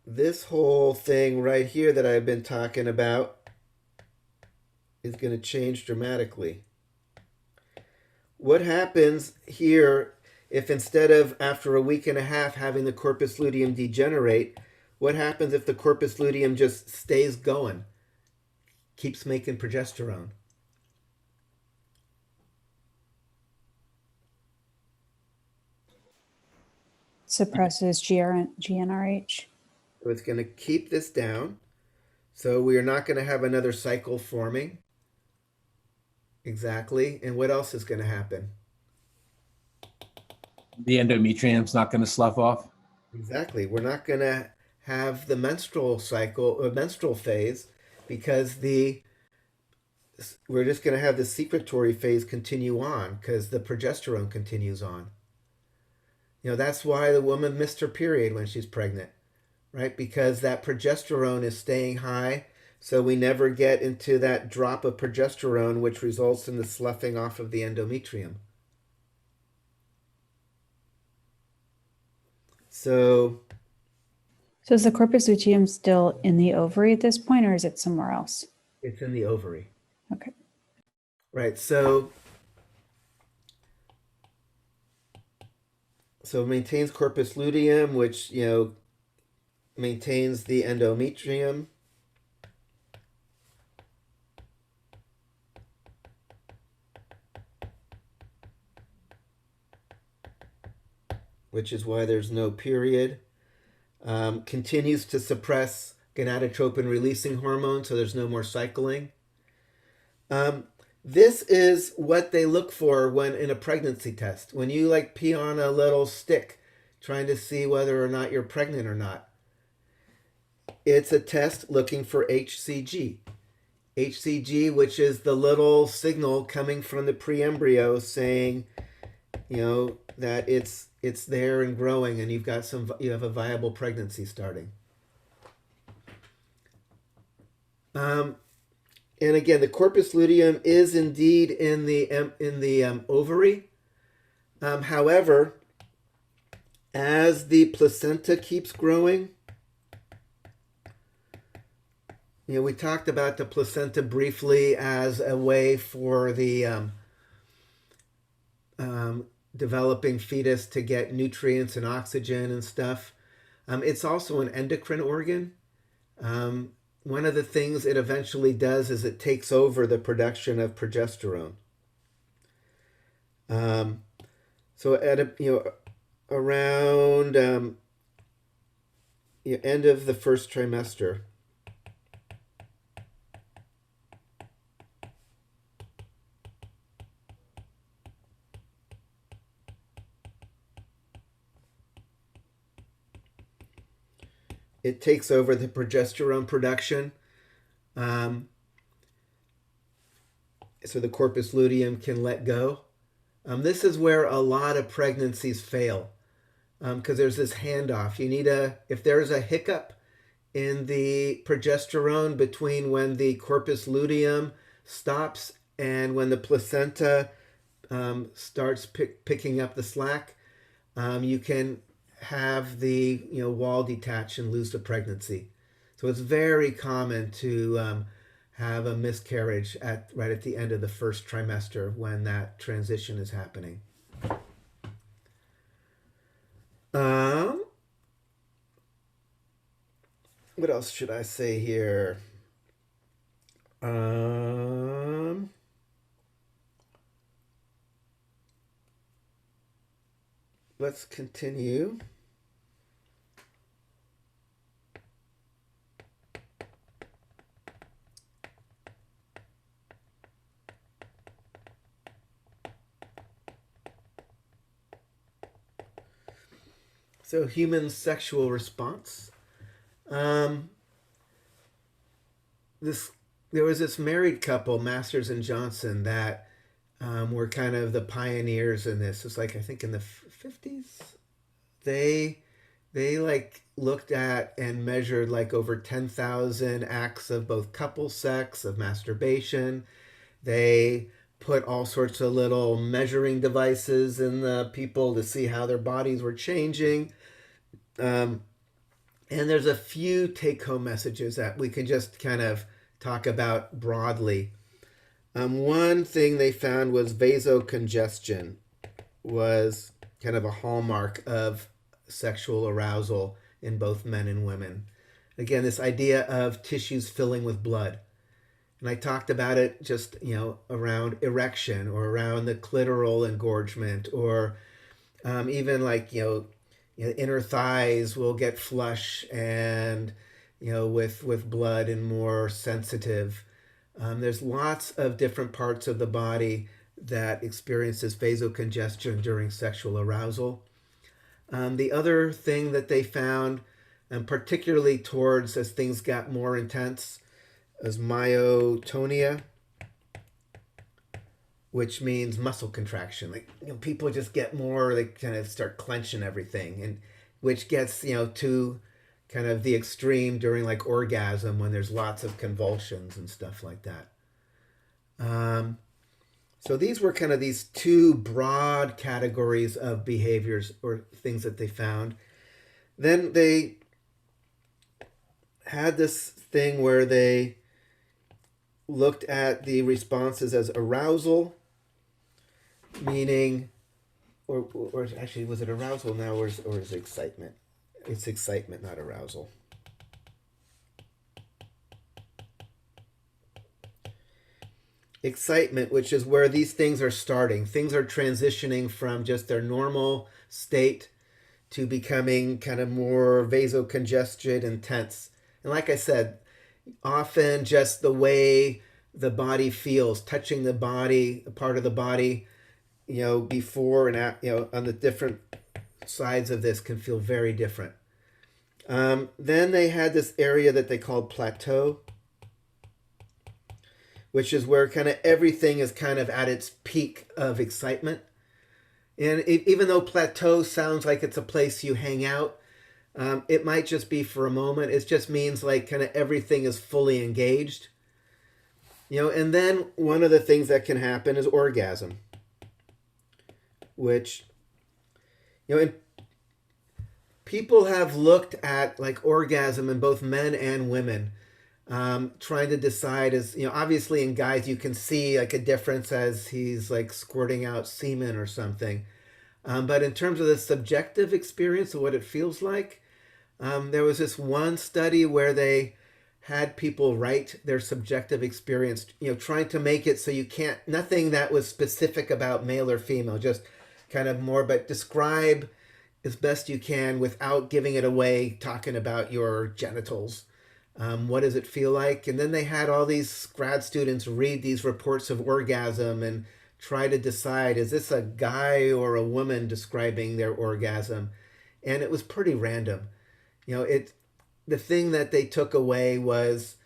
[SPEAKER 1] this whole thing right here that I've been talking about is going to change dramatically. What happens here if instead of after a week and a half having the corpus luteum degenerate, what happens if the corpus luteum just stays going, keeps making progesterone?
[SPEAKER 5] Suppresses GnRH.
[SPEAKER 1] So it's going to keep this down. So we are not going to have another cycle forming. Exactly. And what else is going to happen?
[SPEAKER 7] The endometrium's not going to slough off.
[SPEAKER 1] Exactly. We're not going to have the menstrual cycle or menstrual phase because we're just going to have the secretory phase continue on because the progesterone continues on. That's why the woman missed her period when she's pregnant, right? Because that progesterone is staying high. So we never get into that drop of progesterone, which results in the sloughing off of the endometrium. So
[SPEAKER 5] is the corpus luteum still in the ovary at this point, or is it somewhere else?
[SPEAKER 1] it's in the ovary.
[SPEAKER 5] Okay.
[SPEAKER 1] Right. So it maintains corpus luteum, which, maintains the endometrium. Which is why there's no period. Continues to suppress gonadotropin releasing hormone, so there's no more cycling. This is what they look for when in a pregnancy test. When you like pee on a little stick trying to see whether or not you're pregnant or not. It's a test looking for HCG. HCG, which is the little signal coming from the preembryo saying that it's there and growing, and you have a viable pregnancy starting. And again, the corpus luteum is indeed in the ovary. However, as the placenta keeps growing, we talked about the placenta briefly as a way for the developing fetus to get nutrients and oxygen and stuff. It's also an endocrine organ. One of the things it eventually does is it takes over the production of progesterone. So at around end of the first trimester, it takes over the progesterone production. So the corpus luteum can let go. This is where a lot of pregnancies fail, because there's this handoff. If there's a hiccup in the progesterone between when the corpus luteum stops and when the placenta starts picking up the slack, you can have the wall detach and lose the pregnancy. So it's very common to have a miscarriage right at the end of the first trimester when that transition is happening. What else should I say here? Let's continue. So human sexual response. There was this married couple, Masters and Johnson, that were kind of the pioneers in this. It's like, I think in the 50s, they looked at and measured over 10,000 acts of both couple sex, of masturbation. They put all sorts of little measuring devices in the people to see how their bodies were changing. And there's a few take-home messages that we can just kind of talk about broadly. One thing they found was vasocongestion was kind of a hallmark of sexual arousal in both men and women. Again, this idea of tissues filling with blood. And I talked about it just, around erection or around the clitoral engorgement, or even inner thighs will get flush and, with blood and more sensitive. There's lots of different parts of the body that experiences vasocongestion during sexual arousal. The other thing that they found, and particularly towards as things got more intense, is myotonia, which means muscle contraction. People just get more, they kind of start clenching everything, and which gets, to kind of the extreme during orgasm, when there's lots of convulsions and stuff like that. So these were kind of these two broad categories of behaviors or things that they found. Then they had this thing where they looked at the responses as arousal, meaning, or actually, was it arousal now, or is it excitement? It's excitement, not arousal. Excitement, which is where these things are starting. Things are transitioning from just their normal state to becoming kind of more vasocongested and tense. And like I said, often just the way the body feels, touching the body, a part of the body, before and after, on the different sides of this can feel very different. Then they had this area that they called plateau, which is where kind of everything is kind of at its peak of excitement. And even though plateau sounds like it's a place you hang out, it might just be for a moment. It just means like kind of everything is fully engaged. And then one of the things that can happen is orgasm, which, and people have looked at like orgasm in both men and women, trying to decide as, obviously in guys you can see like a difference as he's like squirting out semen or something. But in terms of the subjective experience of what it feels like, there was this one study where they had people write their subjective experience, trying to make it so you can't, nothing that was specific about male or female, just kind of more, but describe as best you can without giving it away, talking about your genitals. What does it feel like? And then they had all these grad students read these reports of orgasm and try to decide, is this a guy or a woman describing their orgasm? And it was pretty random. The thing that they took away was,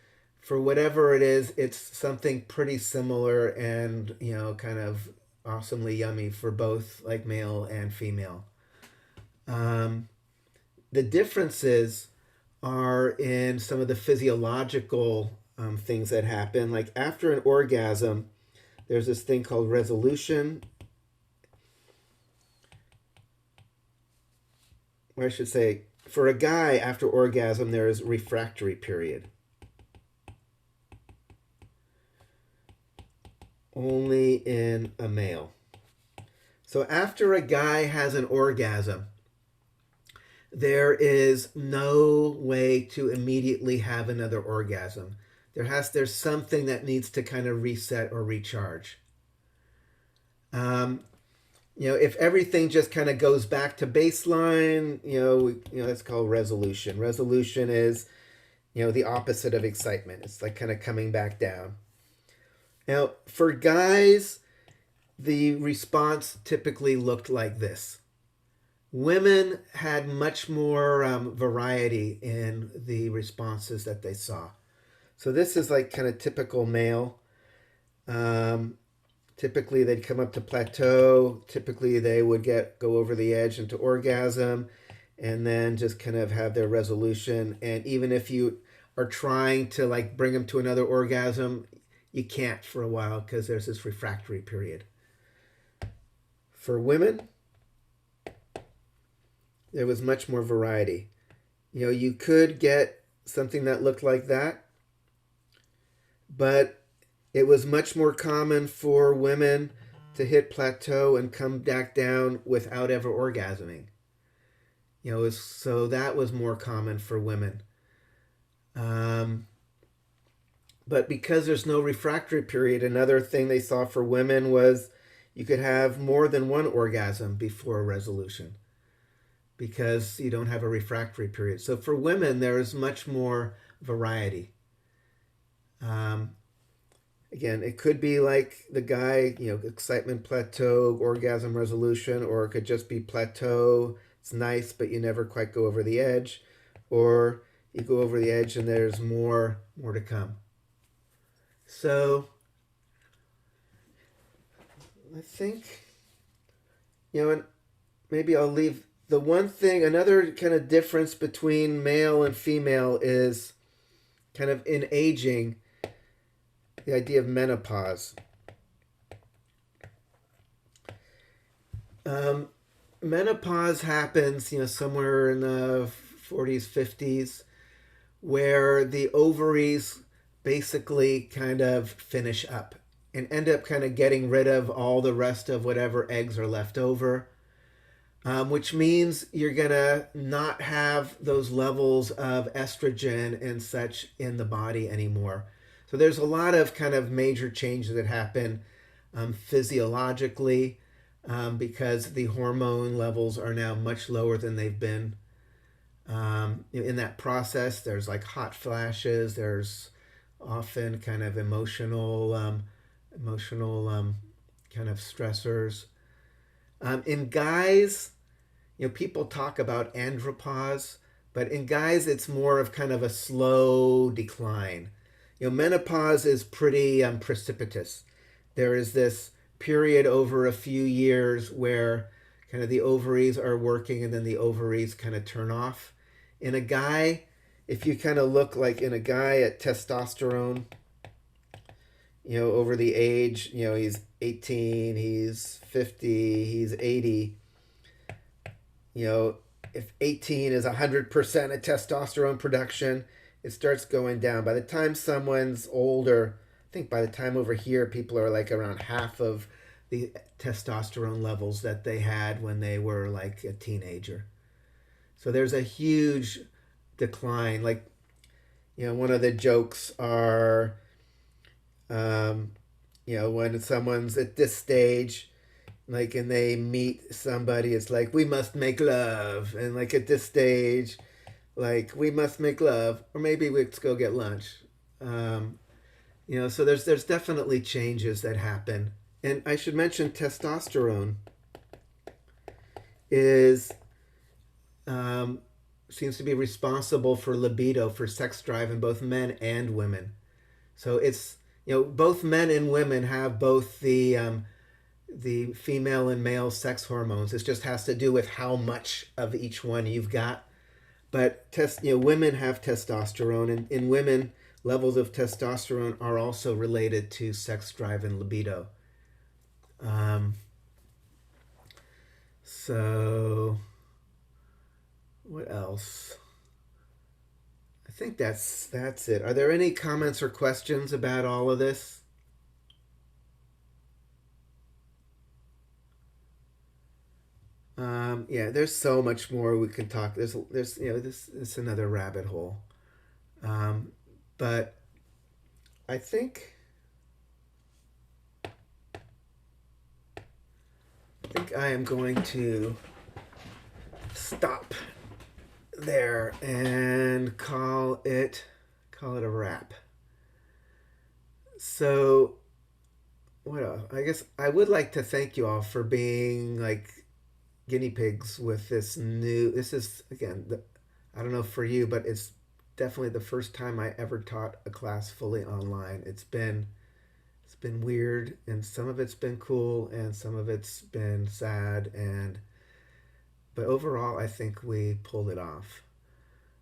[SPEAKER 1] for whatever it is, it's something pretty similar and, kind of awesomely yummy for both like male and female. The differences are in some of the physiological things that happen. Like after an orgasm, there's this thing called resolution. Or I should say, for a guy after orgasm, there is refractory period. Only in a male. So after a guy has an orgasm, there is no way to immediately have another orgasm. There's something that needs to kind of reset or recharge. If everything just kind of goes back to baseline, that's called resolution. Resolution is, the opposite of excitement. It's like kind of coming back down. Now, for guys, the response typically looked like this. Women had much more variety in the responses that they saw. So this is like kind of typical male. Typically, they'd come up to plateau. Typically, they would go over the edge into orgasm and then just kind of have their resolution. And even if you are trying to like bring them to another orgasm, you can't for a while because there's this refractory period. For women, there was much more variety. You could get something that looked like that, but it was much more common for women to hit plateau and come back down without ever orgasming. So that was more common for women. But because there's no refractory period, another thing they saw for women was you could have more than one orgasm before a resolution because you don't have a refractory period. So for women, there is much more variety. Again, it could be like the guy, excitement plateau, orgasm resolution, or it could just be plateau. It's nice, but you never quite go over the edge. Or you go over the edge and there's more to come. So I think, and maybe I'll leave the one thing, another kind of difference between male and female is kind of in aging, the idea of menopause. Menopause happens, somewhere in the 40s, 50s, where the ovaries basically kind of finish up and end up kind of getting rid of all the rest of whatever eggs are left over, which means you're going to not have those levels of estrogen and such in the body anymore. So there's a lot of kind of major changes that happen physiologically because the hormone levels are now much lower than they've been. In that process, there's like hot flashes. There's often kind of emotional kind of stressors. In guys, people talk about andropause, but in guys, it's more of kind of a slow decline. Menopause is pretty precipitous. There is this period over a few years where kind of the ovaries are working and then the ovaries kind of turn off. In a guy, if you kind of look like in a guy at testosterone, over the age, he's 18, he's 50, he's 80, if 18 is 100% of testosterone production, it starts going down. By the time someone's older, I think by the time over here, people are like around half of the testosterone levels that they had when they were like a teenager. So there's a huge decline. Like, one of the jokes are, when someone's at this stage, like, and they meet somebody, it's like, we must make love. And like at this stage, like, we must make love, or maybe let's go get lunch. So there's definitely changes that happen. And I should mention testosterone is seems to be responsible for libido, for sex drive in both men and women. So it's, both men and women have both the female and male sex hormones. It just has to do with how much of each one you've got. But women have testosterone, and in women, levels of testosterone are also related to sex drive and libido. So what else? I think that's it. Are there any comments or questions about all of this? Yeah, there's so much more we can talk. There's this is another rabbit hole. But I think I am going to stop there and call it a wrap. So what else? I guess I would like to thank you all for being like guinea pigs with this is again, I don't know for you, but it's definitely the first time I ever taught a class fully online. It's been weird, and some of it's been cool and some of it's been sad, but overall I think we pulled it off.